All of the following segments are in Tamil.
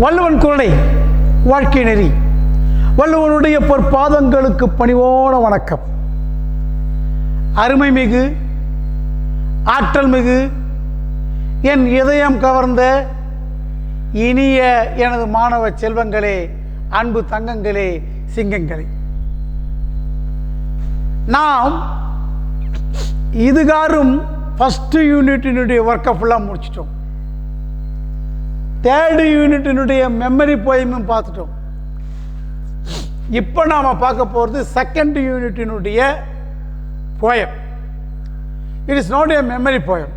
வள்ளுவன் குரலை வாழ்க்கை நெறி. வள்ளுவனுடைய பொற்பாதங்களுக்கு பணிவோன வணக்கம். அருமை மிகு ஆற்றல் மிகு என் இதயம் கவர்ந்த இனிய எனது மாணவ செல்வங்களே, அன்பு தங்கங்களே, சிங்கங்களே, நாம் இதுகாரும் ஃபஸ்ட்டு யூனிட்டினுடைய ஒர்க்கை ஃபுல்லாக முடிச்சிட்டோம். தேர்டு யூனிட்டினுடைய மெமரி போயமும் பார்த்துட்டோம். இப்போ நாம் பார்க்க போகிறது செகண்ட் யூனிட்டினுடைய poem. It is not a memory poem,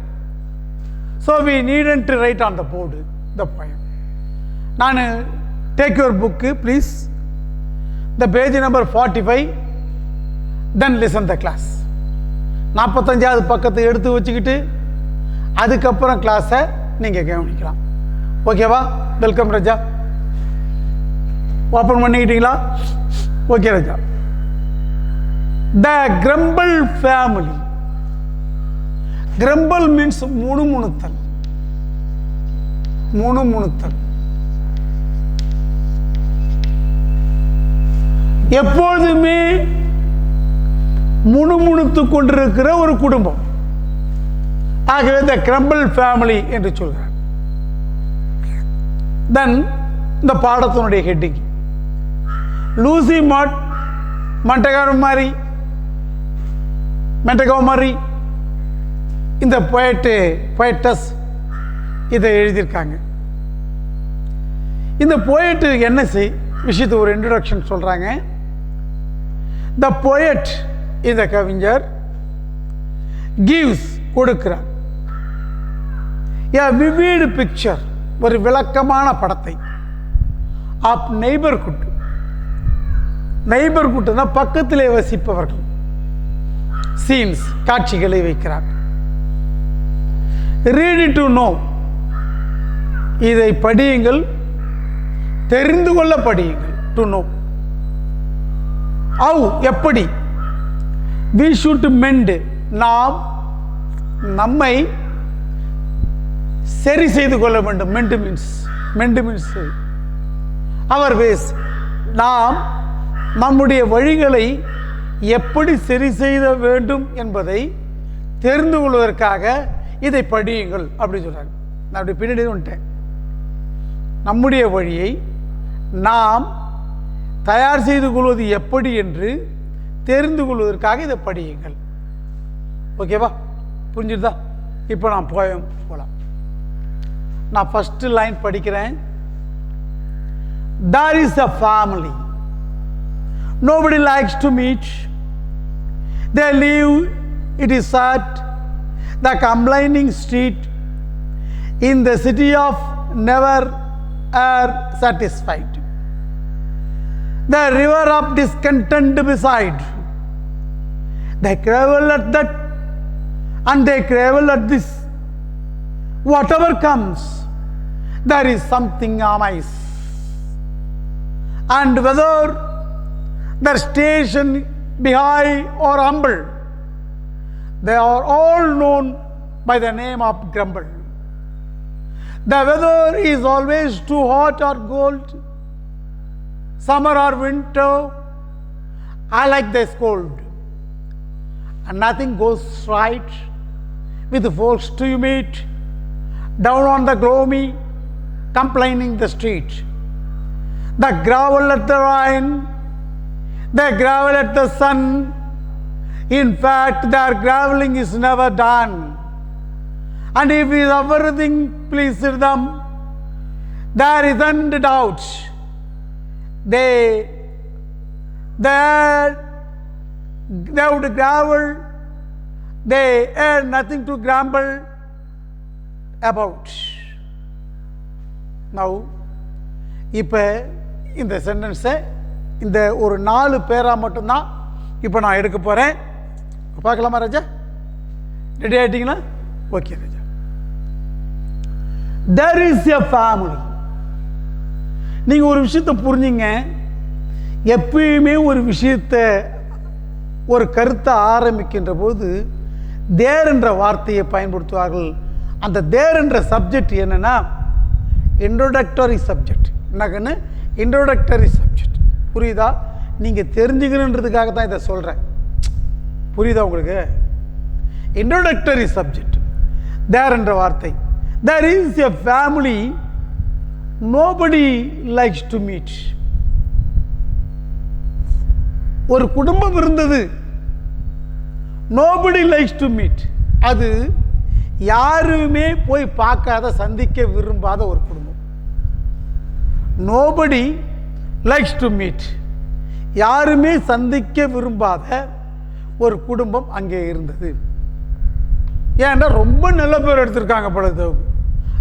so we needn't to write on the board the poem. நான் take your book please, the page number 45, then listen the class. 45வது பக்கத்தை எடுத்து வச்சுக்கிட்டு அதுக்கப்புறம் கிளாஸை நீங்கள் கவனிக்கலாம். ஓகேவா? வெல்கம் ராஜா. ஓப்பன் பண்ணிக்கிட்டீங்களா? ஓகே ராஜா. The grumble family. Grumble means முணுமுணுத்தல். முணுமுணுத்தல் எப்பொழுதுமே முணுமுணுத்து கொண்டிருக்கிற ஒரு குடும்பம். ஆகவே த கிரம்பிள் ஃபேமிலி என்று சொல்கிறார். தென் இந்த பாடத்தினுடைய ஹெட்டிங் லூசி மாட் மெண்டகோமரி இந்த போயட்டஸ் இதை எழுதியிருக்காங்க. இந்த போயட்டு என்ன விஷயத்தை ஒரு இன்ட்ரோடக்ஷன் சொல்றாங்க. த போயட் இந்த கவிஞர் கிவ்ஸ் கொடுக்கிறார் a vivid picture, ஒரு விளக்கமான படத்தை ஆப் நெய்பர்ஹுட். நெய்பர்ஹுட்னா பக்கத்திலே வசிப்பவர்கள். சீன்ஸ், காட்சிகளை வைக்கிறார். ரீட் டு நோ, இதை படியுங்கள், தெரிந்து கொள்ள படியுங்கள். டு நோ ஹவ், எப்படி. we should mend, நாம் நம்மை சரி செய்து கொள்ள வேண்டும். மெண்ட் மீன்ஸ் அவர் வேஸ், நாம் நம்முடைய வழிகளை எப்படி சரி செய்த வேண்டும் என்பதை தெரிந்து கொள்வதற்காக இதை படியுங்கள் அப்படி சொல்றாங்க. நான் அப்படி பின்னாடி வந்துட்டேன். நம்முடைய வழியை நாம் தயார் செய்து கொள்வது எப்படி என்று தெரிந்து கொள்வதற்காக இதை படியுங்கள். ஓகேவா? புரிஞ்சுதா? இப்போ நான் போகலாம். நான் ஃபர்ஸ்ட் லைன் படிக்கிறேன். There is a family. Nobody likes to meet. They live, it is at the complaining street in the city of never are satisfied. The river of discontent beside. They gravel at that and they gravel at this. Whatever comes, there is something amiss. And whether their station be high or humble, they are all known by the name of grumble. The weather is always too hot or cold, summer or winter, I like this cold. And nothing goes right with the folks to you meet down on the gloomy, complaining the street. The gravel at the rain, they gravel at the sun. In fact, their graveling is never done. And if everything pleases them, there isn't doubt. They would gravel, they had nothing to grumble about. Now, இப்போ இந்த சென்டென்ஸை இந்த ஒரு 4 பேரா மட்டும்தான் இப்போ நான் எடுக்க போகிறேன். பார்க்கலாமா ராஜா? ரெடி ஆகிட்டீங்களா? ஓகே ராஜா. There is a family. நீங்கள் ஒரு விஷயத்தை புரிஞ்சுங்க. எப்பயுமே ஒரு விஷயத்தை, ஒரு கருத்தை ஆரம்பிக்கின்ற போது தேர் என்ற வார்த்தையை பயன்படுத்துவார்கள். அந்த தேர் என்ற சப்ஜெக்ட் என்னன்னா இன்ட்ரோடக்டரி சப்ஜெக்ட். என்னக்குன்னு இன்ட்ரோடக்டரி சப்ஜெக்ட். புரியுதா? நீங்கள் தெரிஞ்சுக்கணுன்றதுக்காக தான் இதை சொல்கிறேன். புரியுதா உங்களுக்கு? Introductory subject. தேர் என்ற வார்த்தை. There is a family nobody likes to meet. ஒரு குடும்பம் இருந்தது. Nobody likes to meet. அது யாருமே போய் பார்க்காத, சந்திக்க விரும்பாத ஒரு குடும்பம். Nobody likes to meet. யாருமே சந்திக்க விரும்பாத ஒரு குடும்பம் அங்கே இருந்தது. ஏன்னா ரொம்ப நல்ல பேர் எடுத்திருக்காங்க பொழுது,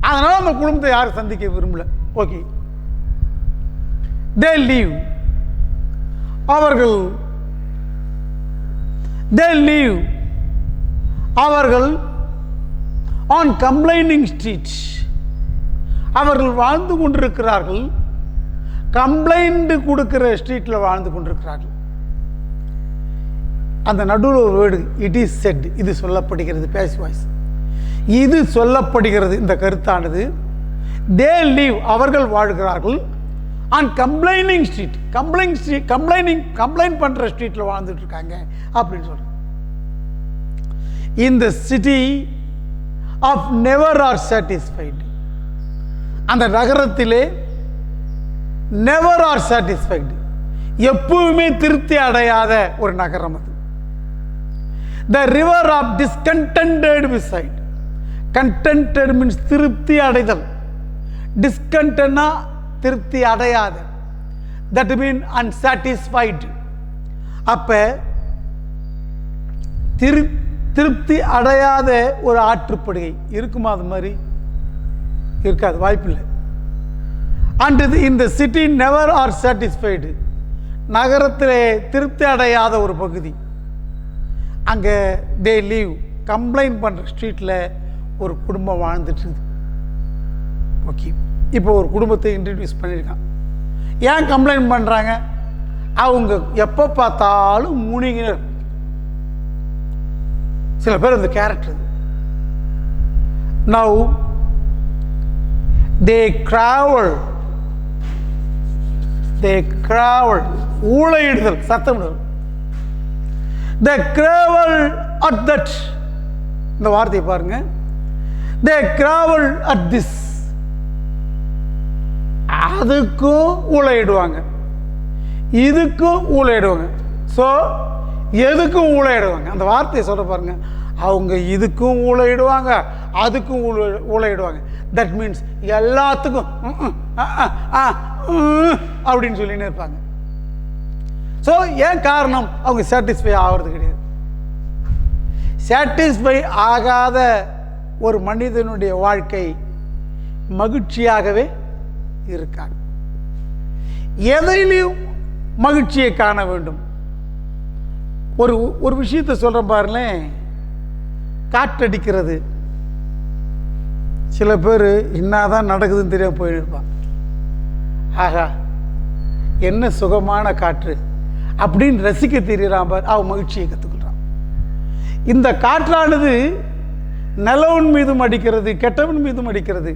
அதனால அந்த குடும்பத்தை யாரும் சந்திக்க விரும்பல. Okay, they leave. அவர்கள் on complaining street. அவர்கள் வாழ்ந்து கொண்டிருக்கிறார்கள். கம்ப்ளைண்ட் கொடுக்கிற ஸ்ட்ரீட்டில் வாழ்ந்து கொண்டிருக்கிறார்கள். அந்த நடுவில் ஒரு வேர்டு, இட் இஸ் செட். இது சொல்லப்படுகிறது, பேசிவ் வாய்ஸ். இது சொல்லப்படுகிறது. இந்த கருத்தானது they live, அவர்கள் வாழ்கிறார்கள் on complaining street. கம்ப்ளைண்ட் பண்ற ஸ்ட்ரீட்ல வாழ்ந்துட்டு இருக்காங்க அப்படின்னு சொல்றாங்க. in the city of never are satisfied. அந்த நகரத்திலே never are satisfied, எப்பவுமே திருப்தி அடையாத ஒரு நகரம் அது. the river of discontented beside. contented means திருப்தி அடைதல். discontentனா திருப்தி அடையாத. that means unsatisfied. அப்ப திருப்தி அடையாத ஒரு ஆற்றுப்படுகை இருக்குமா? அது மாதிரி இருக்காது, வாய்ப்பில்லை. and in the city never are satisfied. நகரத்திலே திருப்தி அடையாத ஒரு பகுதி. அங்கே they live, கம்ப்ளைண்ட் பண்ணுற ஸ்ட்ரீட்டில் ஒரு குடும்பம் வாழ்ந்துட்டு இருக்குது. ஓகே, இப்போ ஒரு குடும்பத்தை இன்ட்ரடியூஸ் பண்ணியிருக்கான். ஏன் கம்ப்ளைண்ட் பண்ணுறாங்க? அவங்க எப்போ பார்த்தாலும் முனிகினர். சில பேர் அந்த character. Now they crawl, ஊளையிடுதல், சத்தமிடுதல். they crawl at that. இந்த வார்த்தையை பாருங்க. they crawl at this. அதுக்கும் ஊளையிடுவாங்க, இதுக்கும் ஊளையிடுவாங்க. ஸோ எதுக்கும் ஊளையிடுவாங்க? அந்த வார்த்தையை சொல்ல பாருங்க. அவங்க இதுக்கும் ஊளையிடுவாங்க, அதுக்கும் ஊளையிடுவாங்க. தட் மீன்ஸ் எல்லாத்துக்கும் அப்படின்னு சொல்லின்னு இருப்பாங்க. ஸோ ஏன் காரணம்? அவங்க சாட்டிஸ்ஃபை ஆகிறது கிடையாது. சாட்டிஸ்ஃபை ஆகாத ஒரு மனிதனுடைய வாழ்க்கை மகிழ்ச்சியாகவே இருக்காது. எதிலையும் மகிழ்ச்சியை காண வேண்டும். ஒரு விஷயத்தை சொல்கிறேன் பாருங்களேன். காற்றடிக்கிறது. சில பேர் என்னதான் நடக்குதுன்னு தெரியாமல் போயிருப்பான். ஆகா என்ன சுகமான காற்று அப்படின்னு ரசிக்க தெரிகிறான் பார், அவன் மகிழ்ச்சியை கற்றுக்கொள்கிறான். இந்த காற்றானது நல்லவன் மீதும் அடிக்கிறது, கெட்டவன் மீதும் அடிக்கிறது.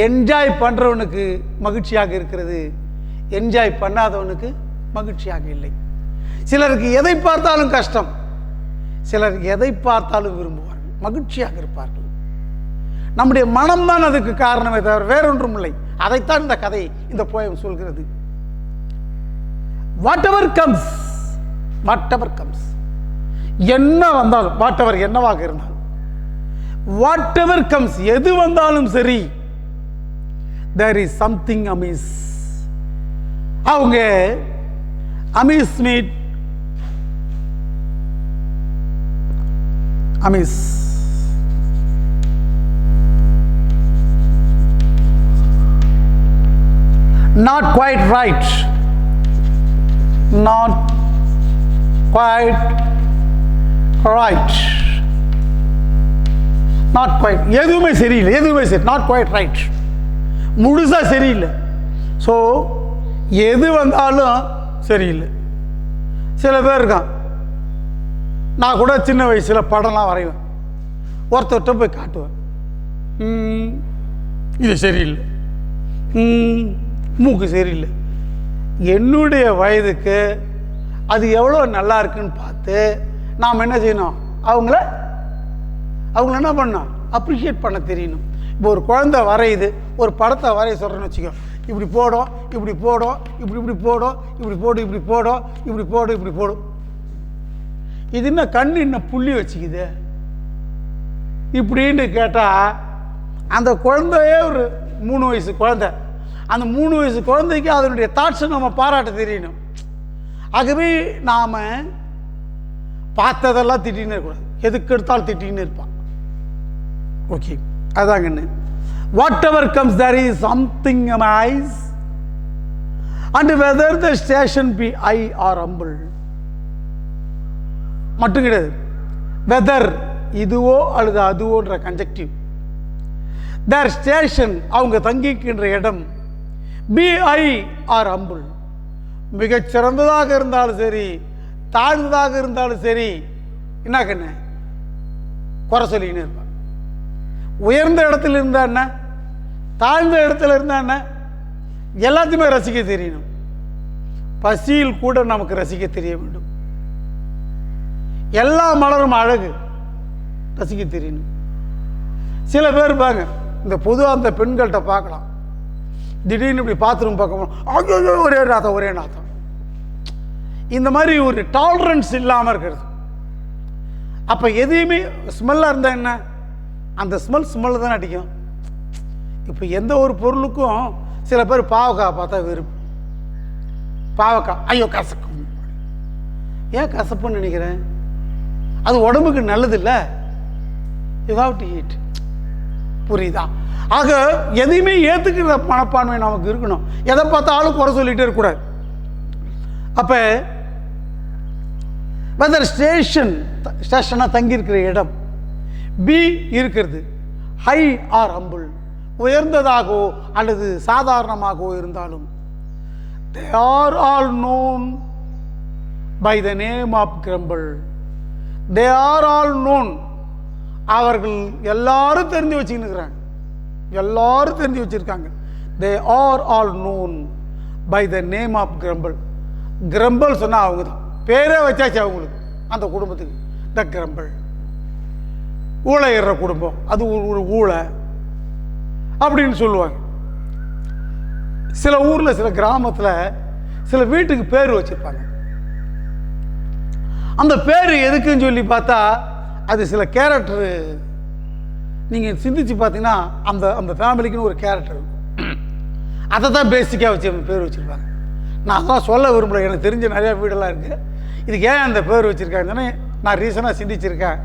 என்ஜாய் பண்ணுறவனுக்கு மகிழ்ச்சியாக இருக்கிறது, என்ஜாய் பண்ணாதவனுக்கு மகிழ்ச்சியாக இல்லை. சிலருக்கு எதை பார்த்தாலும் கஷ்டம், சிலர் எதை பார்த்தாலும் விரும்புவார்கள், மகிழ்ச்சியாக இருப்பார்கள். நம்முடைய மனம்தான் அதுக்கு காரணமே தவிர வேறொன்றும் இல்லை. அதைத்தான் இந்த கதை, இந்த போயம் சொல்கிறது. வாட்டெவர் கம்ஸ், என்ன வந்தாலும், வாட்டெவர் என்னவாக இருந்தாலும், வாட்டெவர் கம்ஸ் எது வந்தாலும் சரி, there is something amiss. அவங்க amiss not quite right, not quite right, not quite, எதுவுமே சரியில்லை, எதுவுமே சரி, not quite right, முழுசா சரியில்லை. ஸோ எது வந்தாலும் சரியில்லை. சில பேர் இருக்கான், நான் கூட சின்ன வயசில் படம்லாம் வரைவேன், ஒருத்தர்கிட்ட போய் காட்டுவேன், இது சரியில்லை, மூக்கு சரியில்லை. என்னுடைய வயதுக்கு அது எவ்வளோ நல்லா இருக்குன்னு பார்த்து நாம் என்ன செய்யணும், அவங்கள என்ன பண்ணணும், அப்ரிஷியேட் பண்ண தெரியணும். இப்போ ஒரு குழந்தை வரையுது, ஒரு படத்தை வரைய சொல்கிறேன்னு வச்சுக்கோ, இப்படி போடும், இப்படி போடும், இப்படி போடும், இப்படி போடும், இப்படி போடும், இப்படி போடும், இப்படி போடும். இது என்ன கண்ணு என்ன புள்ளி வச்சுக்குது இப்படின்னு கேட்டால், அந்த குழந்தையே ஒரு 3 வயசு குழந்தை, அந்த 3 வயசு குழந்தைக்கு அதனுடைய தாட்ஸை நம்ம பாராட்ட தெரியணும். ஆகவே நாம் பார்த்ததெல்லாம் திட்டின்னு இருக்கக்கூடாது, எதுக்கு எடுத்தாலும் திட்டின்னு இருப்பான். ஓகே, அதாங்கன்னு. Whatever comes there is something in my eyes and weather the station be I are humble மட்டும் கிடையாது. வெதர் இதுவோ அல்லது அதுவோன்ற கன்ஜெக்டிவ், தேர் ஸ்டேஷன் அவங்க தங்கிக்கின்ற இடம், பி ஐ ஆர் ஹம்பிள் மிகச்சிறந்ததாக இருந்தாலும் சரி, தாழ்ந்ததாக இருந்தாலும் சரி, என்ன கண்ணு குறை சொல்லின்னு இருப்பான். உயர்ந்த இடத்துல இருந்தா என்ன, தாழ்ந்த இடத்துல இருந்தா என்ன, எல்லாத்தையுமே ரசிக்க தெரியணும். பசியில் கூட நமக்கு ரசிக்க தெரிய வேண்டும். எல்லா மலரும் அழகு, ரசிக்க தெரியணும். சில பேர் பாங்க, இந்த பொதுவாக அந்த பெண்கள்கிட்ட பார்க்கலாம், திடீர்னு இப்படி பாத்ரூம் பார்க்க ஒரே நாத்தம், இந்த மாதிரி ஒரு டாலரன்ஸ் இல்லாமல் இருக்கிறது. அப்போ எதையுமே ஸ்மெல்லாக இருந்தால் என்ன, அந்த ஸ்மெல்ல தானே அடிக்கும். இப்போ எந்த ஒரு பொருளுக்கும் சில பேர் பாவக்காய் பார்த்தா வெறுப்பு, பாவக்காய் ஐயோ கசக்கும். ஏன் கசப்புன்னு நினைக்கிறேன், அது உடம்புக்கு நல்லது இல்லை, யூ ஹாவ் டு ஈட். புரியுதா? ஆக எதையுமே ஏற்றுக்கிற மனப்பான்மை நமக்கு இருக்கணும். எதை பார்த்தாலும் குறை சொல்லிகிட்டே இருக்கக்கூடாது. அப்போ வெதர் ஸ்டேஷனாக தங்கியிருக்கிற இடம், பி இருக்கிறது, ஹை ஆர் ஹம்பிள் உயர்ந்ததாகவோ அல்லது சாதாரணமாகவோ இருந்தாலும், they are all known by the name of Grumble. They are all known, அவர்கள் எல்லாரும் தெரிஞ்சு வச்சுக்கின்னு, எல்லாரும் தெரிஞ்சு வச்சிருக்காங்க. They are all known by the name of Grumble. Grumble சொன்னால் அவங்க தான், பேரே வச்சாச்சு அவங்களுக்கு, அந்த குடும்பத்துக்கு த கிரம்பிள். ஊழை ஏறுற குடும்பம், அது ஒரு ஊழை அப்படின்னு சொல்லுவாங்க. சில ஊரில் சில கிராமத்தில் சில வீட்டுக்கு பேர் வச்சிருப்பாங்க. அந்த பேர் எதுக்குன்னு சொல்லி பார்த்தா, அது சில கேரக்டரு நீங்கள் சிந்திச்சு பார்த்தீங்கன்னா அந்த அந்த ஃபேமிலிக்குன்னு ஒரு கேரக்டர் இருக்கும். அதை தான் பேசிக்காக வச்சு பேர் வச்சுருப்பாங்க. நான் அதான் சொல்ல விரும்புகிறேன், எனக்கு தெரிஞ்ச நிறையா வீடெல்லாம் இருக்குது. இதுக்கு ஏன் அந்த பேர் வச்சுருக்காங்கன்னு நான் ரீசனாக சிந்திச்சிருக்கேன்.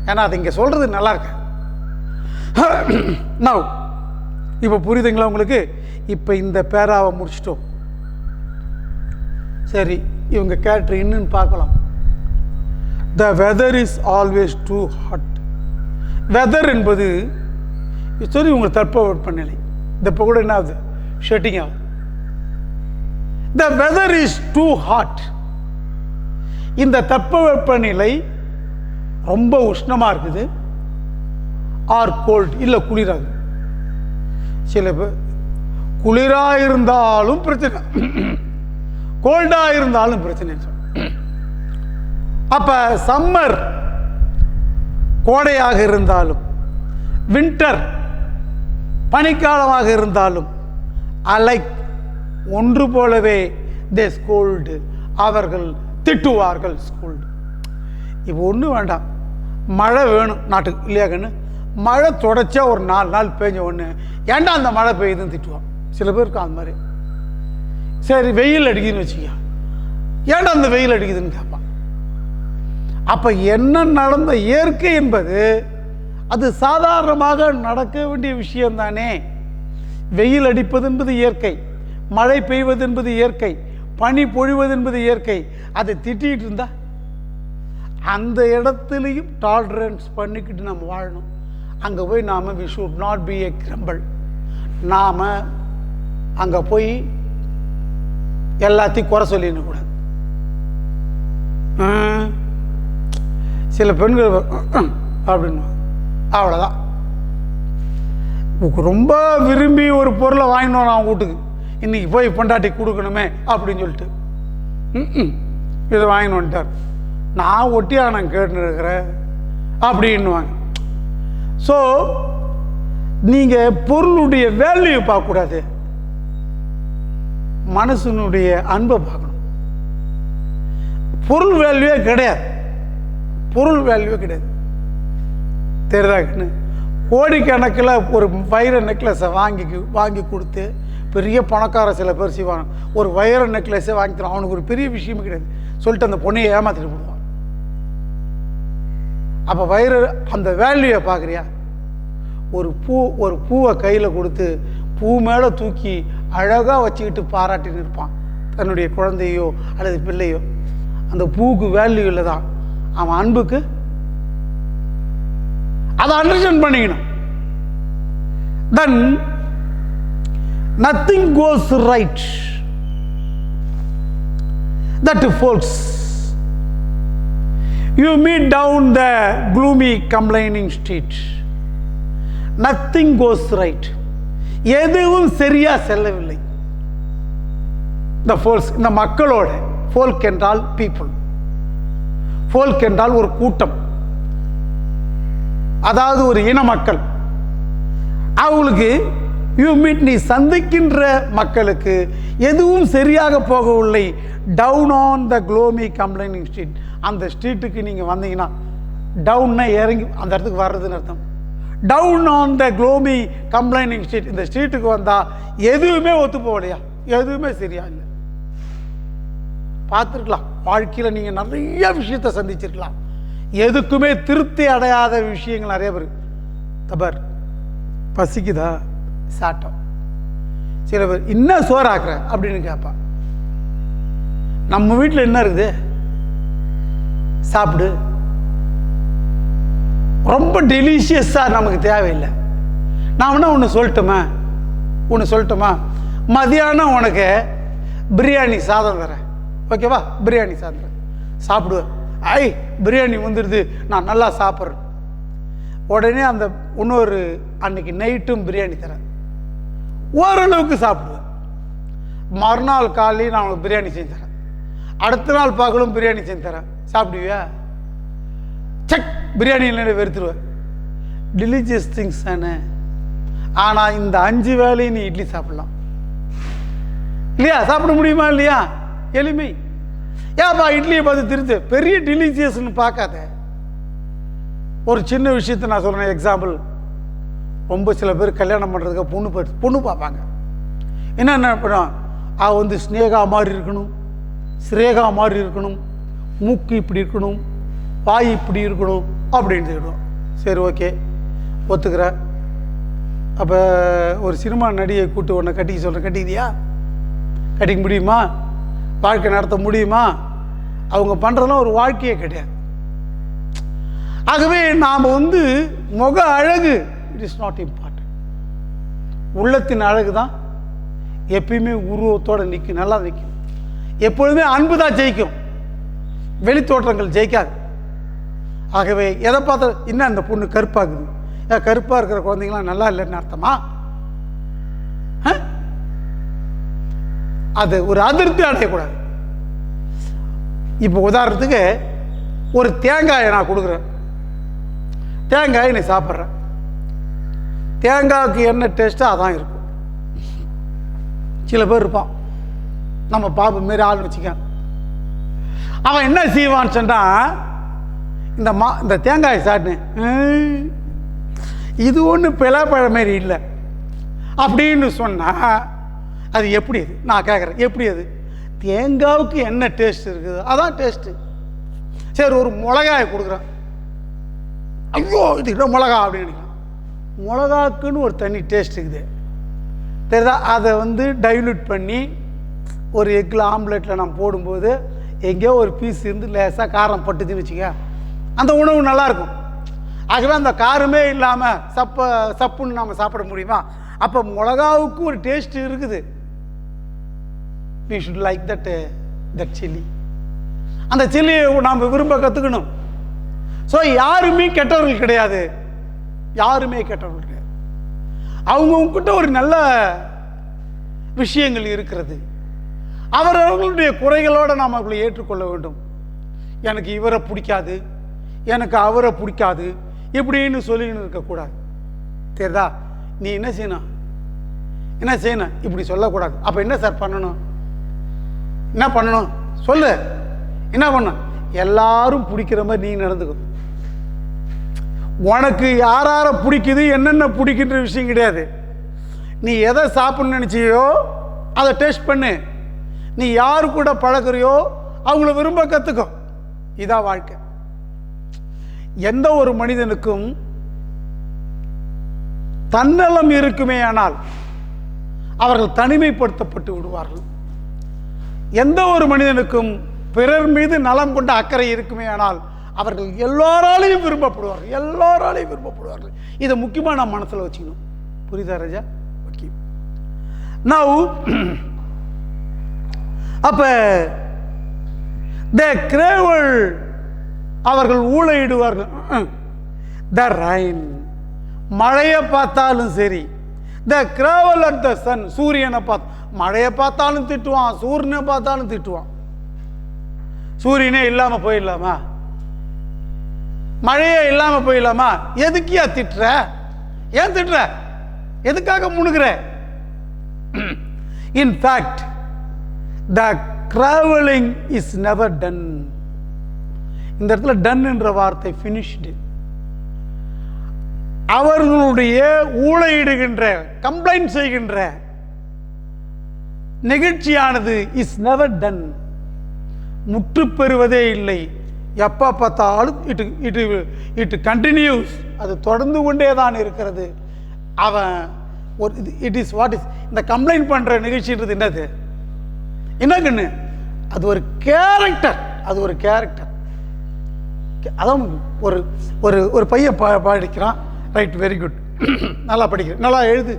ஏன்னா அது இங்கே சொல்கிறது நல்லா இருக்கேன். நான் இப்போ புரியுதுங்களா உங்களுக்கு? இப்போ இந்த பேராவை முடிச்சிட்டோம். சரி, இவங்க கேரக்டர் இன்னுன்னு பார்க்கலாம். The weather is always too hot. Weather என்பது சரி உங்களுக்கு தட்பவெப்பநிலை. இந்த இப்போ கூட என்ன ஆகுது, ஷெட்டிங் ஆகுது. The weather is too hot. இந்த தட்பவெப்பநிலை ரொம்ப உஷ்ணமாக இருக்குது, ஆர் கோல்ட் இல்லை குளிராகுது. சில பேர் குளிராக இருந்தாலும் பிரச்சனை, கோல்டாக இருந்தாலும் பிரச்சனை. அப்போ சம்மர் கோடையாக இருந்தாலும், வின்டர் பனிக்காலமாக இருந்தாலும், அலைக் ஒன்று போலவே தே ஸ்கோல்டு அவர்கள் திட்டுவார்கள். ஸ்கோல்டு. இப்போ ஒன்றும் வேண்டாம், மழை வேணும் நாட்டுக்கு இல்லையா கண்ணு? மழை தொடர்ச்சியாக ஒரு 4 நாள் பெஞ்ச ஒன்று, ஏன்டா அந்த மழை பெய்யுதுன்னு திட்டுவான். சில பேருக்கு அந்த மாதிரி. சரி, வெயில் அடிக்குதுன்னு வச்சுக்க, ஏன்டா அந்த வெயில் அடிக்குதுன்னு கேட்பான். அப்போ என்ன நடந்த இயற்கை என்பது அது சாதாரணமாக நடக்க வேண்டிய விஷயம்தானே. வெயில் அடிப்பது என்பது இயற்கை, மழை பெய்வது என்பது இயற்கை, பனி பொழிவது என்பது இயற்கை. அதை திட்டிகிட்டு இருந்தா அந்த இடத்துலையும் டாலரன்ஸ் பண்ணிக்கிட்டு நம்ம வாழணும். அங்கே போய் நாம் we should not be a Grumble. நாம் அங்கே போய் எல்லாத்தையும் குறை சொல்லிடணும் கூடாது. சில பெண்கள் அப்படின்னு அவ்வளோதான். ரொம்ப விரும்பி ஒரு பொருளை வாங்கிட்டு வரான் வீட்டுக்கு, இன்னைக்கு போய் பொண்டாட்டி கொடுக்கணுமே அப்படின்னு சொல்லிட்டு இதை வாங்கின்னு வந்துட்டார். நான் ஒட்டியாக நான் கேட்டுன்னு இருக்கிறேன் அப்படின்னுவாங்க. ஸோ நீங்கள் பொருளுடைய வேல்யூ பார்க்கக்கூடாது, மனசனுடைய அன்பை பார்க்கணும். பொருள் வேல்யூவே கிடையாது, பொருள் வேல்யூவே கிடையாது. தெரியுதாங்கன்னு கோடிக்கணக்கில் ஒரு வைர நெக்லஸை வாங்கி கொடுத்து பெரிய பணக்கார சில பேர் செய்வாங்க. ஒரு வைர நெக்லஸை வாங்கி தரான், அவனுக்கு ஒரு பெரிய விஷயமே கிடையாது சொல்லிட்டு அந்த பொண்ணையை ஏமாத்திட்டு போடுவான். அப்போ அந்த வேல்யூவை பார்க்குறியா? ஒரு பூவை கையில் கொடுத்து பூ மேலே தூக்கி அழகாக வச்சுக்கிட்டு பாராட்டின்னு இருப்பான் தன்னுடைய குழந்தையோ அல்லது பிள்ளையோ. அந்த பூவுக்கு வேல்யூ இல்லை தான், அவன் அன்புக்கு. அதை அண்டர்ஸ்டாண்ட் பண்ணிக்கணும். தென் nothing goes right that folks you meet down the gloomy complaining street. Nothing goes right. எதுவும் சரியா செல்லவில்லை. the folks, இந்த மக்களோட, folk என்றால் people, folk என்றால் ஒரு கூட்டம், அதாவது ஒரு இன மக்கள். அவங்களுக்கு யூ மீட், நீ சந்திக்கின்ற மக்களுக்கு எதுவும் சரியாக போகவில்லை. Down on the gloomy complaining street. அந்த ஸ்ட்ரீட்டுக்கு நீங்கள் வந்தீங்கன்னா, டவுன்னா இறங்கி அந்த இடத்துக்கு வர்றதுன்னு அர்த்தம். Down on the gloomy complaining street. இந்த ஸ்ட்ரீட்டுக்கு வந்தால் எதுவுமே ஒத்து போகலையா, எதுவுமே சரியா இல்லை. பார்த்துருக்கலாம், வாழ்க்கையில் நீங்கள் நிறைய விஷயத்தை சந்திச்சிருக்கலாம், எதுக்குமே திருப்தி அடையாத விஷயங்கள் நிறைய பேர். தபர் பசிக்குதா, சாட்டம். சில பேர் இன்னும் சோறாக்குற அப்படின்னு கேட்பான். நம்ம வீட்டில் என்ன இருக்குது, சாப்பிடு. ரொம்ப டெலிஷியஸாக நமக்கு தேவையில்லை. நான் வேணா ஒன்று சொல்லட்டுமா, மதியானம் உனக்கு பிரியாணி சாதம் தரேன், ஓகேவா? பிரியாணி சாதம் சாப்பிடுவேன். ஐ பிரியாணி வந்துடுது, நான் நல்லா சாப்பிட்றேன். உடனே அந்த இன்னொரு அன்னைக்கு நைட்டும் பிரியாணி தரேன், ஓரளவுக்கு சாப்பிடுவேன். மறுநாள் காலையில் நான் உனக்கு பிரியாணி செஞ்சு தரேன், அடுத்த நாள் பகலும் பிரியாணி செஞ்சு தரேன், சாப்பிடுவியா? செக், பிரியாணி இல்லைன்னு வெறுத்துருவேன். டெலிஷியஸ் திங்ஸ் தானே. ஆனால் இந்த 5 வேளையும் நீ இட்லி சாப்பிடலாம் இல்லையா? சாப்பிட முடியுமா இல்லையா? எளிமை. ஏப்பா இட்லியை பார்த்து திருத்து, பெரிய டெலிஷியஸ்ன்னு பார்க்காத. ஒரு சின்ன விஷயத்தை நான் சொல்கிறேன், எக்ஸாம்பிள். ரொம்ப சில பேர் கல்யாணம் பண்ணுறதுக்கு பொண்ணு பார்ப்பாங்க. என்ன பண்ணுவான், அவள் வந்து ஸ்னேகா மாதிரி இருக்கணும், ஸ்ரேகா மாதிரி இருக்கணும், மூக்கு இப்படி இருக்கணும், வாய் இப்படி இருக்கணும் அப்படின்னு சொல்லிடுவோம். சரி, ஓகே, ஒத்துக்கிறேன். அப்போ ஒரு சினிமா நடிகை கூப்பிட்டு உன்னை கட்டிக்க சொல்கிறேன், கட்டிக்கிறியா? கட்டிக்க முடியுமா? வாழ்க்கை நடத்த முடியுமா? அவங்க பண்ணுறதுலாம் ஒரு வாழ்க்கையே கிடையாது. ஆகவே நாம் வந்து முக அழகு, இட் இஸ் நாட் இம்பார்ட்டன்ட். உள்ளத்தின் அழகு தான் எப்பயுமே உருவத்தோடு நிற்கும், நல்லா நிற்கும். எப்பொழுதுமே அன்பு தான் ஜெயிக்கும், வெளித்தோற்றங்கள் ஜெயிக்காது. ஆகவே எதை பார்த்தா இன்னும் அந்த பொண்ணு கருப்பாகுது, கருப்பாக இருக்கிற குழந்தைங்களாம் நல்லா இல்லைன்னு அர்த்தமா? அது ஒரு அதிருப்தி அடையக்கூடாது. இப்போ உதாரணத்துக்கு ஒரு தேங்காயை நான் கொடுக்குறேன், தேங்காயை நீ சாப்பிட்றேன். தேங்காய்க்கு என்ன டேஸ்ட்டோ அதான் இருக்கும். சில பேர் இருப்பான், நம்ம பாப்பு மாரி ஆள்னு வச்சுக்க, அவன் என்ன செய்வான்னு சொன்னால், இந்த தேங்காயை சாப்பிட்டேன், இது ஒன்று பிளாப்பழம் மாரி இல்லை அப்படின்னு சொன்னால் அது எப்படி? அது நான் கேட்குறேன், எப்படி? அது தேங்காவுக்கு என்ன டேஸ்ட் இருக்குது அதான் டேஸ்ட்டு. சரி, ஒரு மிளகாயை கொடுக்குறேன், ஐயோ இது என்ன மிளகா அப்படின்னு நினைக்கலாம். மிளகாக்குன்னு ஒரு தனி டேஸ்ட் இருக்குது, தெரியுதா? அதை வந்து டைல்யூட் பண்ணி ஒரு எக்கில் ஆம்லெட்டில் நம்ம போடும்போது எங்கேயோ ஒரு பீஸ் இருந்து லேசாக காரம் பட்டுச்சுன்னு வச்சுக்க, அந்த உணவு நல்லாயிருக்கும். ஆகவே அந்த காரமே இல்லாமல் சப்புன்னு நம்ம சாப்பிட முடியுமா? அப்போ மிளகாவுக்கு ஒரு டேஸ்ட் இருக்குது. we should like that chili. அந்த சில்லியை நாம் விரும்ப கற்றுக்கணும். ஸோ யாருமே கெட்டவர்கள் கிடையாது, யாருமே கெட்டவர்கள் கிடையாது. அவங்கக்கிட்ட ஒரு நல்ல விஷயங்கள் இருக்கிறது. அவர்களுடைய குறைகளோடு நாம் அவர்களை ஏற்றுக்கொள்ள வேண்டும். எனக்கு இவரை பிடிக்காது, எனக்கு அவரை பிடிக்காது இப்படின்னு சொல்லின்னு இருக்கக்கூடாது. தெரியுதா? நீ என்ன செய்யணும், இப்படி சொல்லக்கூடாது. அப்போ என்ன சார் பண்ணணும்? என்ன பண்ணணும் சொல்லு. என்ன பண்ணணும்? எல்லாரும் பிடிக்கிற மாதிரி நீ நடந்துக்கணும். உனக்கு யார பிடிக்குது, என்னென்ன பிடிக்கின்ற விஷயம் கிடையாது. நீ எதை சாப்பிடணும்னு நினச்சியோ அதை டேஸ்ட் பண்ணு. நீ யாரு கூட பழகுறியோ அவங்கள விரும்ப கற்றுக்கோ. இதான் வாழ்க்கை. எந்த ஒரு மனிதனுக்கும் தன்னலம் இருக்குமே ஆனால் அவர்கள் தனிமைப்படுத்தப்பட்டு விடுவார்கள். எந்த ஒரு மனிதனுக்கும் பிறர் மீது நலம் கொண்ட அக்கறை இருக்குமே ஆனால் அவர்கள் எல்லாராலையும் விரும்பப்படுவார்கள். இதை முக்கியமாக நான் மனசில் வச்சுக்கணும். புரியுதா ராஜா? ஓகே. நவ் அப்ப த கிரேவல் அவர்கள் ஊழையிடுவார்கள். த ரைன் மழையை பார்த்தாலும் சரி, த கிரேவல் அட் த சன் சூரியனை பார்த்து, மழையை பார்த்தாலும் திட்டுவான், சூரியனை பார்த்தாலும் திட்டுவான். சூரியனே இல்லாம போயிடலாமா? மழையே இல்லாம போயிடலாமா? எதுக்கியா திட்டுற? ஏன் திட்டுற? எதுக்காக முணுகிற? In fact the traveling is never done. இந்த இடத்துல டன் என்ற வார்த்தை finished. அவர்களுடைய ஊழையிடுகின்ற, கம்ப்ளைண்ட் செய்கின்ற நிகழ்ச்சியானது இஸ் நெவர் டன், முற்று பெறுவதே இல்லை. எப்போ பார்த்தாலும் இட் கண்டினியூஸ், அது தொடர்ந்து கொண்டே தான் இருக்கிறது. அவன் ஒரு இட் இஸ் வாட் இஸ் இந்த கம்ப்ளைண்ட் பண்ணுற நிகழ்ச்சின்றது என்னது? என்னங்கன்னு அது ஒரு கேரக்டர். அதான் ஒரு ஒரு ஒரு பையன் படிக்கிறான், ரைட், வெரி குட், நல்லா படிக்கிறேன், நல்லா எழுது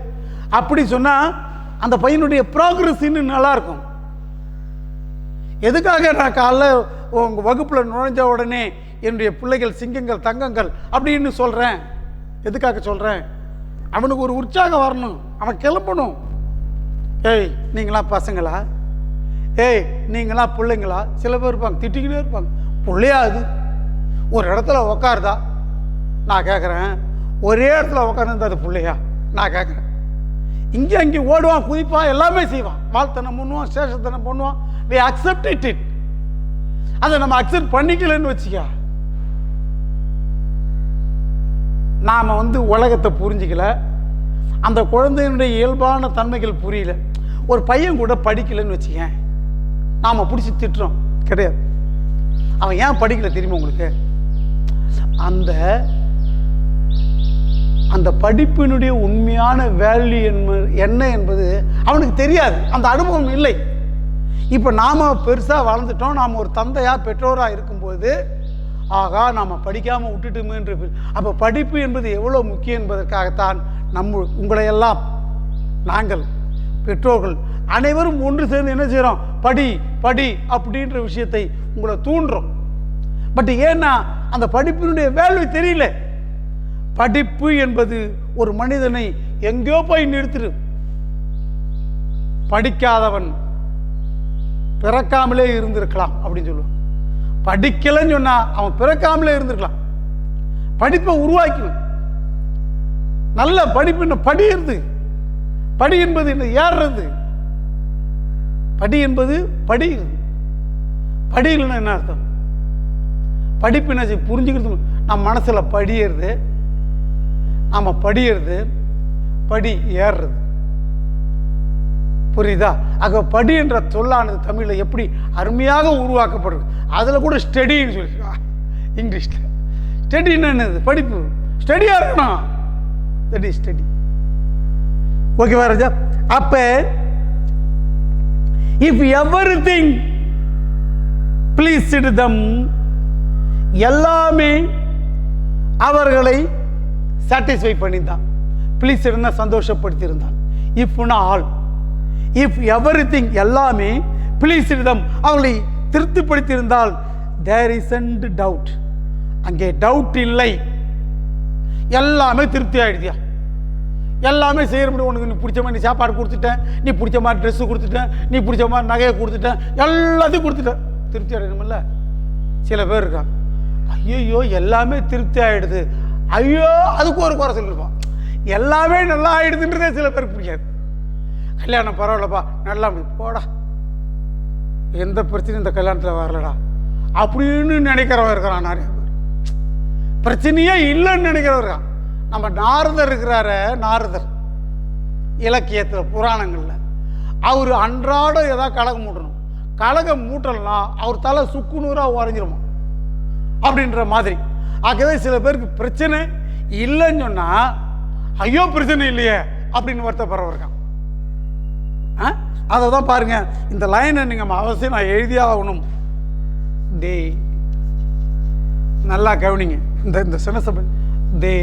அப்படி சொன்னால் அந்த பையனுடைய ப்ராக்ரஸ் இன்னும் நல்லா இருக்கும். எதுக்காக நான் காலைல உங்கள் வகுப்பில் நுழைஞ்ச உடனே என்னுடைய பிள்ளைகள் சிங்கங்கள் தங்கங்கள் அப்படின்னு சொல்கிறேன்? எதுக்காக சொல்கிறேன்? அவனுக்கு ஒரு உற்சாகம் வரணும், அவன் கிளம்பணும். ஏய் நீங்களாம் பசங்களா, ஏய் நீங்களா பிள்ளைங்களா? சில பேர் இருப்பாங்க திட்டிக்கிட்டே இருப்பாங்க. பிள்ளையா அது ஒரு இடத்துல உக்காருதா? நான் கேட்குறேன், ஒரே இடத்துல உட்காந்து அது பிள்ளையா? நான் கேட்குறேன். இங்கே அங்கே ஓடுவான், குதிப்பான், எல்லாமே செய்வான், வாழ்த்தனம் பண்ணுவான், சேஷத்தனம் பண்ணுவான். we accept it. அதை நம்ம அக்செப்ட் பண்ணிக்கலன்னு வச்சுக்க, நாம் உலகத்தை புரிஞ்சிக்கல, அந்த குழந்தையினுடைய இயல்பான தன்மைகள் புரியல. ஒரு பையன் கூட படிக்கலன்னு வச்சுக்க, நாம் பிடிச்சி திட்டுறோம் கிடையாது. அவன் ஏன் படிக்கல தெரியுமா உங்களுக்கு? அந்த படிப்பினுடைய உண்மையான வேல்யூ என்ன என்பது அவனுக்கு தெரியாது, அந்த அனுபவம் இல்லை. இப்போ நாம் பெருசாக வளர்ந்துட்டோம், நாம் ஒரு தந்தையாக பெற்றோராக இருக்கும்போது ஆகா நாம் படிக்காமல் விட்டுட்டுமே என்று. அப்போ படிப்பு என்பது எவ்வளோ முக்கியம் என்பதற்காகத்தான் உங்களையெல்லாம் நாங்கள் பெற்றோர்கள் அனைவரும் ஒன்று சேர்ந்து என்ன செய்கிறோம்? படி படி அப்படின்ற விஷயத்தை உங்களை தூண்டுறோம். பட் ஏன்னா அந்த படிப்பினுடைய வேல்யூ தெரியல. படிப்பு என்பது ஒரு மனிதனை எங்கேயோ போய் நிறுத்திடு. படிக்காதவன் பிறக்காமலே இருந்திருக்கலாம் அப்படின்னு சொல்லுவான். படிக்கலன்னு சொன்னா அவன் பிறக்காமலே இருந்திருக்கலாம். படிப்பை உருவாக்கணும். நல்ல படிப்பு படிக்கிறது. படி என்பது என்ன? ஏறுறது. படி என்பது படிக்கிறது. படிக்கலன்னா என்ன அர்த்தம்? படிப்பு என்ன புரிஞ்சுக்கிறது? நம்ம மனசுல படிக்கிறது, நாம படிக்கிறது, படி ஏறுறது. புரியுதா? ஆக படி என்ற சொல்லானது தமிழில் எப்படி அருமையாக உருவாக்கப்படுது. அதில் கூட ஸ்டடின்னு சொல்லியிருக்கா இங்கிலீஷில். ஸ்டடின்னு என்னது? படிப்பு. ஸ்டடியாக இருக்கணும், தட் இஸ் ஸ்டடி. ஓகேவா ராஜா? அப்ப இஃப் எவரிதிங் ப்ளீஸ்டு தம், எல்லாமே அவர்களை சாட்டிஸ்ஃபை பண்ணியிருந்தான். ப்ளீஸ்டுன்னா சந்தோஷப்படுத்தியிருந்தான். இஃப்னா ஆல், இஃப் எவரிதிங் எல்லாமே ப்ளீஸ்டு தம் அவர்களை திருப்திப்படுத்தியிருந்தால் தேர் இஸ்ன்ட் டவுட், அங்கே டவுட் இல்லை. எல்லாமே திருப்தி ஆயிடுதியா? எல்லாமே செய்ய முடியும். உனக்கு நீ பிடிச்ச மாதிரி நீ சாப்பாடு கொடுத்துட்டேன், நீ பிடிச்ச மாதிரி ட்ரெஸ்ஸு கொடுத்துட்டேன், நீ பிடிச்ச மாதிரி நகையை கொடுத்துட்டேன், எல்லாத்தையும் கொடுத்துட்டேன். திருப்தி அடையணுமில்ல? சில பேர் இருக்கான், ஐயோ எல்லாமே திருப்தி ஆகிடுது, ஐயோ அதுக்கு ஒரு குறை சொல்லியிருப்பான். எல்லாமே நல்லா ஆகிடுதுன்றதே சில பேருக்கு பிடிக்காது. கல்யாணம் பரவாயில்லப்பா, நல்லா போடா, எந்த பிரச்சனையும் இந்த கல்யாணத்தில் வரலடா அப்படின்னு நினைக்கிறவன் இருக்கிறான். நிறைய பேர் பிரச்சனையே இல்லைன்னு நினைக்கிறவன் இருக்கான். நம்ம நாரதர் இருக்கிறாரு, நாரதர் இலக்கியத்தில் புராணங்களில் அவர் அன்றாடம் ஏதாவது கலகம் மூட்டணும், கலகம் மூட்டலன்னா அவர் தலை சுக்குநூறாக உறைஞ்சிருமா அப்படின்ற மாதிரி. ஆகவே சில பேருக்கு பிரச்சனை இல்லைன்னு சொன்னால் ஐயோ பிரச்சனை இல்லையே அப்படின்னு வருத்தப்படுறவர் இருக்கான். அதை தான் பாருங்க, இந்த லைனை நீங்கள் அவசியம் நான் எழுதியே ஆகணும். டே நல்லா கவனிங்க, இந்த சென்டென்ஸை தே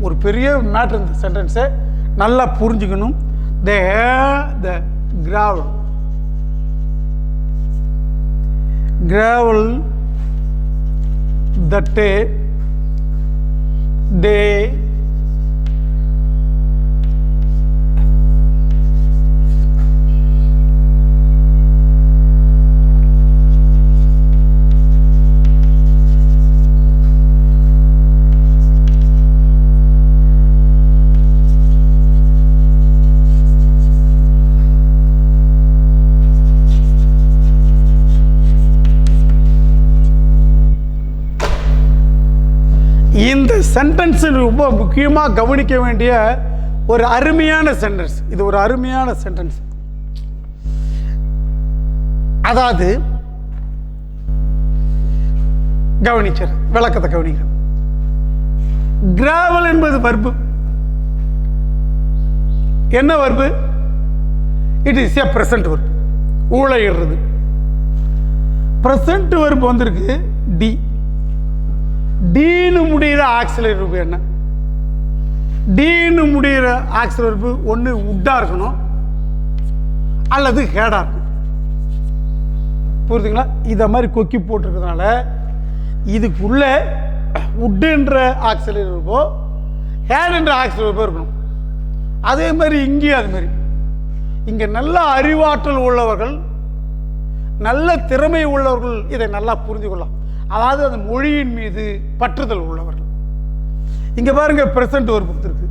ஒரு பெரிய மேட்ரு. இந்த சென்டென்ஸை நல்லா புரிஞ்சுக்கணும். தே த கிராவல் that they இந்த சென்டென்ஸ் ரொம்ப முக்கியமாக கவனிக்க வேண்டிய ஒரு அருமையான சென்டென்ஸ். இது ஒரு அருமையான சென்டென்ஸ். அதாவது கவனிச்சர் விளக்கத்தை கவனிக்க. கிராவல் என்பது வர்பு. என்ன verb? It is a present verb, ஊழையிடுறது. பிரசன்ட் வர்பு வந்திருக்கு டி. டீனு முடிகிற ஆக்சிலரி வர்பு என்ன? டீனு முடிகிற ஆக்சிலரி வர்பு ஒன்று உட்டாக இருக்கணும் அல்லது ஹேடாக இருக்கணும். புரியுதுங்களா? இதை மாதிரி கொக்கி போட்டிருக்கிறதுனால இதுக்குள்ள உட்டுன்ற ஆக்சிலரி வர்போ ஹேடுன்ற ஆக்சிலரி வர்போ இருக்கணும். அதே மாதிரி இங்கேயும் அது மாதிரி. இங்கே நல்ல அறிவாற்றல் உள்ளவர்கள், நல்ல திறமை உள்ளவர்கள் இதை நல்லா புரிந்து கொள்ளலாம். அதாவது அந்த மொழியின் மீது பற்றுதல் உள்ளவர்கள். இங்க பாருங்க, பிரசன்ட் ஒரு புக்கு இருக்கு.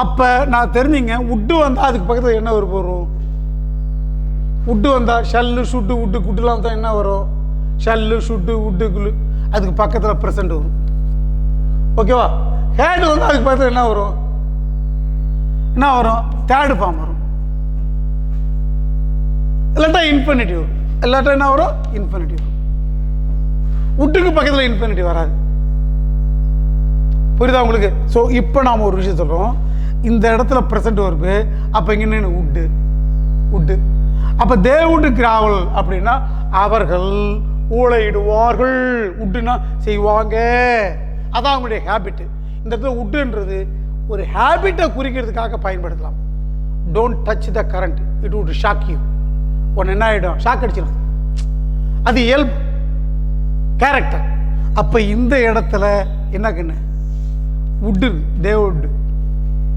அப்ப நான் தெரிஞ்சுங்க, உட்டு வந்தா அதுக்கு பக்கத்தில் என்ன வரும் வரும்? உட்டு வந்தா ஷல்லு சுட்டு உட்டு குட்டுலாம் வந்தா என்ன வரும்? ஷல்லு சுட்டு உட்டு குள்ளு, அதுக்கு பக்கத்தில் பிரசன்ட் வரும். ஓகேவா? ஹேடு வந்தா அதுக்கு பக்கத்தில் என்ன வரும்? என்ன வரும்? தேர்டு ஃபார்ம் வரும். இல்லாட்டா இன்ஃபினிட்டிவ் வரும். இல்லாட்டா என்ன வரும்? இன்ஃபினிட்டிவ் வரும். உட்டுக்கு பக்கத்தில் இன்ஃபினிட்டிவ் வராது. புரியுதா உங்களுக்கு? ஸோ இப்போ நாம் ஒரு விஷயம் சொல்கிறோம். இந்த இடத்துல ப்ரெசன்ட் வர்பு, அப்போ இங்கே என்ன? உட்டு. உட்டு. அப்போ தே வுட் கிராவல் அப்படின்னா அவர்கள் ஊழையிடுவார்கள். உட்டுனா செய்வாங்க, அதான் அவங்களுடைய ஹேபிட்டு. இந்த இடத்துல உட்டுன்றது ஒரு ஹேபிட்டை குறிக்கிறதுக்காக பயன்படுத்தலாம். Don't touch the current, it would shock you. ஒன்று என்ன ஆகிடும்? ஷாக் அடிச்சிடும். அது இயல்பு, கேரக்டர். அப்போ இந்த இடத்துல என்னக்குன்னு உட்டு, தே வுட்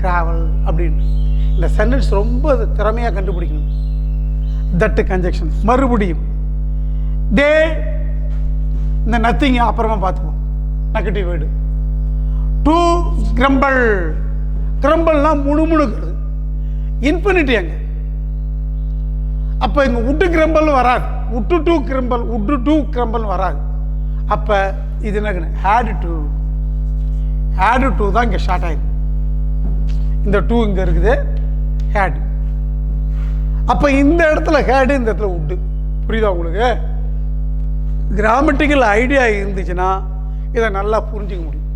டிராவல் அப்படின்னு. இந்த சென்டென்ஸ் ரொம்ப திறமையாக கண்டுபிடிக்கணும். தட்டு கன்ஜெக்ஷன். மறுபடியும் தே, இந்த நத்திங் அப்புறமா பார்த்துப்போம், நெகட்டிவ் வேர்டு. To grumble. கிரம்பிள்னா முணுமுணுக்கிறது. இன்ஃபினிட்டி அங்க. அப்போ இங்கே உட்டு கிரம்பிள் வராது. உட்டு டு கிரம்பிள், உட்டு டு கிரம்பிள் வராது. அப்போ இது என்ன? Had to. ஹேடு டு தான் இங்கே ஷார்ட் ஆயிடுது. இந்த டூ இங்கே இருக்குது, ஹேடு. அப்போ இந்த இடத்துல ஹேடு, இந்த இடத்துல உட்டு. புரியுதா உங்களுக்கு? கிராமட்டிக்கல் ஐடியா இருந்துச்சுன்னா இதை நல்லா புரிஞ்சிக்க முடியும்.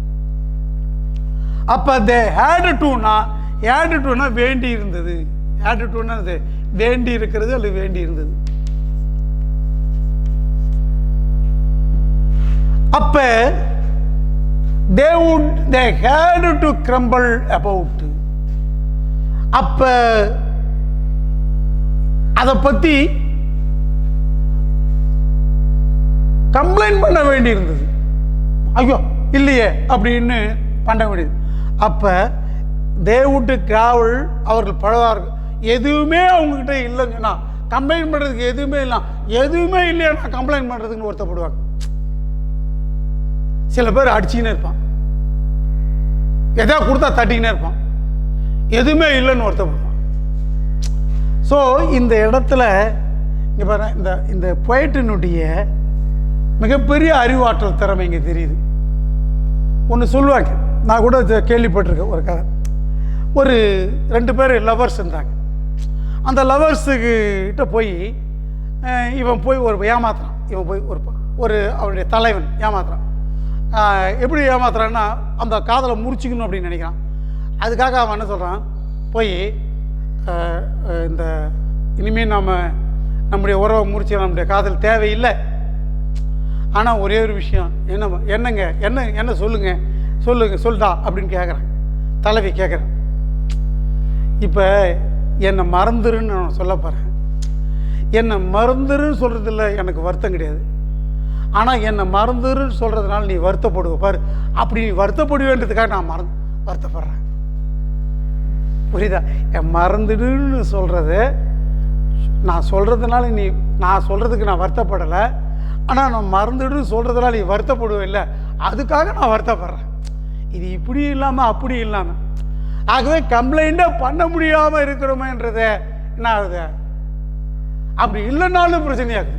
அப்போ த ஹேடு டூனா, ஹேடு டூனா வேண்டி இருந்தது. ஹேடு டூனா அது வேண்டி இருக்கிறது அல்லது வேண்டி இருந்தது. அப்ப they had to crumble about. அப்ப அதை பத்தி கம்ப்ளைண்ட் பண்ண வேண்டி இருந்தது. ஐயோ இல்லையே அப்படின்னு பண்ண வேண்டியது. அப்ப தே வுட் கிராவல், அவர்கள் பழவார்கள். எதுவுமே அவங்ககிட்ட இல்லைன்னு சொன்னா, கம்ப்ளைண்ட் பண்ணுறதுக்கு எதுவுமே இல்லை, எதுவுமே இல்லையா நான் கம்ப்ளைண்ட் பண்ணுறதுக்குன்னு வருத்தப்படுவாங்க. சில பேர் அடிச்சுக்கினே இருப்பான், எதாவது கொடுத்தா தட்டிக்கினே இருப்பான், எதுவுமே இல்லைன்னு வருத்தப்படுவான். ஸோ இந்த இடத்துல இங்கே பாரு, இந்த பொயட்டினுடைய மிகப்பெரிய அறிவாற்றல் திறமை இங்கே தெரியுது. ஒன்று சொல்லுவாங்க, நான் கூட கேள்விப்பட்டிருக்கேன் ஒரு கதை. ஒரு 2 பேர் லவர்ஸ் இருந்தாங்க. அந்த லவர்ஸுக்கிட்ட போய் இவன் போய் ஒரு ஏமாத்துறான். இவன் போய் ஒரு அவருடைய தலைவன் ஏமாத்துறான். எப்படி ஏமாத்துறான்னா, அந்த காதலை முறிச்சிக்கணும் அப்படின்னு நினைக்கிறான். அதுக்காக அவன் என்ன சொல்கிறான், போய் இந்த இனிமேல் நாம் நம்முடைய உறவை முறிச்சு நம்முடைய காதல் தேவையில்லை, ஆனால் ஒரே ஒரு விஷயம், என்னங்க என்ன சொல்லுடா அப்படின்னு கேட்குறான். தலைவி கேட்குறேன், இப்போ என்னை மறந்துருன்னு நான் சொல்ல போகிறேன். என்னை மறந்துருன்னு சொல்கிறதில்ல எனக்கு வருத்தம் கிடையாது, ஆனால் என்னை மறந்துருன்னு சொல்கிறதுனால நீ வருத்தப்படுவ பாரு, அப்படி நீ வருத்தப்படுவேன்றதுக்காக நான் வருத்தப்படுறேன். புரியுதா? என் மறந்துடுன்னு சொல்கிறது, நான் சொல்கிறதுனால நான் சொல்கிறதுக்கு நான் வருத்தப்படலை, ஆனால் நான் மறந்துடுன்னு சொல்கிறதுனால நீ வருத்தப்படுவேன் இல்லை, அதுக்காக நான் வருத்தப்படுறேன். இது இப்படி இல்லாமல் அப்படி இல்லாமல், ஆகவே கம்ப்ளைண்ட்டே பண்ண முடியாமல் இருக்கிறோமேன்றதை என்ன ஆகுது, அப்படி இல்லைன்னாலும் பிரச்சனையாகுது.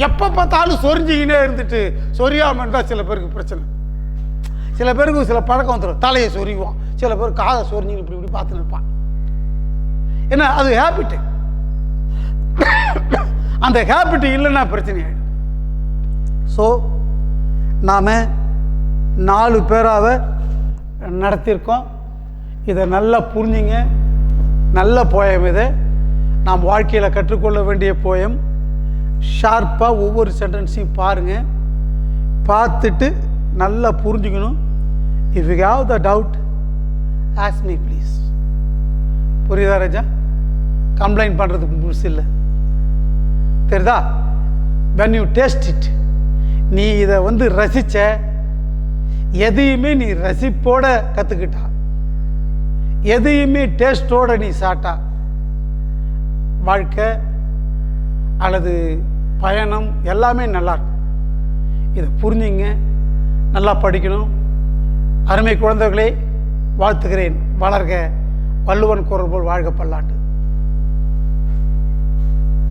எப்போ பார்த்தாலும் சொரிஞ்சிக்கினே இருந்துட்டு சொரியாமல் இருந்தால் சில பேருக்கு பிரச்சனை. சில பேருக்கு சில பழக்கம் வந்துடும், தலையை சொரிவான், சில பேர் காதை சொரிஞ்சின்னு இப்படி பார்த்துன்னு இருப்பான். ஏன்னா அது ஹேபிட்டு. அந்த ஹேபிட் இல்லைன்னா பிரச்சனை ஆகிடும். ஸோ நாம் 4 பேராக நடத்தியிருக்கோம். இதை நல்லா புரிஞ்சுங்க. நல்ல போயம் இது, நாம் வாழ்க்கையில் கற்றுக்கொள்ள வேண்டிய போயம். ஷார்ப்பாக ஒவ்வொரு சென்டென்ஸையும் பாருங்கள், பார்த்துட்டு நல்லா புரிஞ்சுக்கணும். If you have the doubt ask me please. புரியுதா ராஜா? கம்ப்ளைண்ட் பண்ணுறதுக்கு முழுசு இல்லை, தெரியுதா? வென் யூ டேஸ்ட் இட், நீ இதை ரசித்த எதையுமே நீ ரசிப்போட கற்றுக்கிட்டா, எதையுமே டேஸ்டோடு நீ சாப்பிட்டா, வாழ்க்கை அல்லது பயணம் எல்லாமே நல்லாயிருக்கும். இதை புரிஞ்சுங்க, நல்லா படிக்கணும். அருமை குழந்தைகளே, வாழ்த்துகிறேன். வளர்க, வள்ளுவன் குரல் போல் வாழ்க பல்லாண்டு.